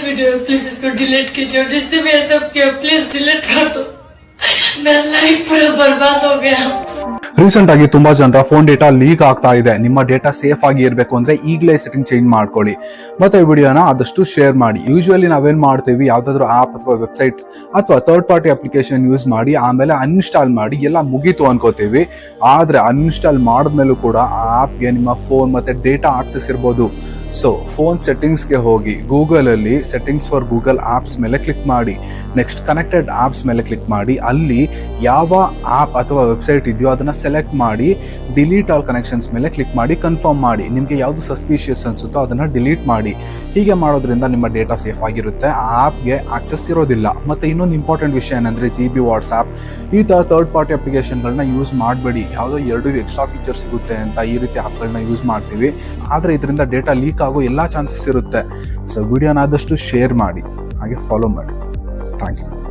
Video है, please इसको delete कीजिए और जिसने भी ऐसा किया प्लीज डिलीट कर दो। मेरा लाइफ पूरा बर्बाद हो गया। ರೀಸೆಂಟ್ ಆಗಿ ತುಂಬಾ ಜನರ ಫೋನ್ ಡೇಟಾ ಲೀಕ್ ಆಗ್ತಾ ಇದೆ. ನಿಮ್ಮ ಡೇಟಾ ಸೇಫ್ ಆಗಿ ಇರಬೇಕು ಅಂದ್ರೆ ಈಗಲೇ ಸೆಟ್ಟಿಂಗ್ ಚೇಂಜ್ ಮಾಡ್ಕೊಳ್ಳಿ ಮತ್ತೆ ಈ ವಿಡಿಯೋನ ಆದಷ್ಟು ಶೇರ್ ಮಾಡಿ. ಯೂಶುವಲಿ ನಾವೇನ್ ಮಾಡ್ತೀವಿ, ಯಾವ್ದಾದ್ರು ಆಪ್ ಅಥವಾ ವೆಬ್ಸೈಟ್ ಅಥವಾ ಥರ್ಡ್ ಪಾರ್ಟಿ ಅಪ್ಲಿಕೇಶನ್ ಯೂಸ್ ಮಾಡಿ ಆಮೇಲೆ ಅನ್ಇನ್ಸ್ಟಾಲ್ ಮಾಡಿ ಎಲ್ಲ ಮುಗೀತು ಅನ್ಕೋತೀವಿ. ಆದ್ರೆ ಅನ್ಇನ್ಸ್ಟಾಲ್ ಮಾಡಿದ್ಮೇಲೂ ಕೂಡ ಆ ಆಪ್ಗೆ ನಿಮ್ಮ ಫೋನ್ ಮತ್ತೆ ಡೇಟಾ ಆಕ್ಸೆಸ್ ಇರ್ಬೋದು. ಸೊ ಫೋನ್ ಸೆಟ್ಟಿಂಗ್ಸ್ಗೆ ಹೋಗಿ ಗೂಗಲ್ ಅಲ್ಲಿ ಸೆಟ್ಟಿಂಗ್ಸ್ ಫಾರ್ ಗೂಗಲ್ ಆಪ್ಸ್ ಮೇಲೆ ಕ್ಲಿಕ್ ಮಾಡಿ. ನೆಕ್ಸ್ಟ್ ಕನೆಕ್ಟೆಡ್ ಆಪ್ಸ್ ಮೇಲೆ ಕ್ಲಿಕ್ ಮಾಡಿ. ಅಲ್ಲಿ ಯಾವ ಆಪ್ ಅಥವಾ ವೆಬ್ಸೈಟ್ ಇದೆಯೋ ಅದನ್ನ ಸೆಲೆಕ್ಟ್ ಮಾಡಿ ಡಿಲೀಟ್ ಆಲ್ ಕನೆಕ್ಷನ್ಸ್ ಮೇಲೆ ಕ್ಲಿಕ್ ಮಾಡಿ ಕನ್ಫರ್ಮ್ ಮಾಡಿ. ನಿಮಗೆ ಯಾವುದು ಸಸ್ಪಿಷಿಯಸ್ ಅನ್ಸುತ್ತೋ ಅದನ್ನ ಡಿಲೀಟ್ ಮಾಡಿ. ಹೀಗೆ ಮಾಡೋದ್ರಿಂದ ನಿಮ್ಮ ಡೇಟಾ ಸೇಫ್ ಆಗಿರುತ್ತೆ, ಆ ಆಪ್ಗೆ ಆಕ್ಸೆಸ್ ಇರೋದಿಲ್ಲ. ಮತ್ತೆ ಇನ್ನೊಂದು ಇಂಪಾರ್ಟೆಂಟ್ ವಿಷಯ ಏನಂದ್ರೆ GB ವಾಟ್ಸ್ಆಪ್ ಈ ತರ ಥರ್ಡ್ ಪಾರ್ಟಿ ಅಪ್ಲಿಕೇಶನ್ಗಳನ್ನ ಯೂಸ್ ಮಾಡಬೇಡಿ. ಯಾವುದೋ 2 ಎಕ್ಸ್ಟ್ರಾ ಫೀಚರ್ ಸಿಗುತ್ತೆ ಅಂತ ಈ ರೀತಿ ಆಪ್ಗಳನ್ನ ಯೂಸ್ ಮಾಡ್ತೀವಿ, ಆದ್ರೆ ಇದರಿಂದ ಡೇಟಾ ಲೀಕ್ ಆಗೋ ಎಲ್ಲಾ ಚಾನ್ಸಸ್ ಇರುತ್ತೆ. ಸೊ ವಿಡಿಯೋನ ಆದಷ್ಟು ಶೇರ್ ಮಾಡಿ, ಹಾಗೆ ಫಾಲೋ ಮಾಡಿ. Thank you.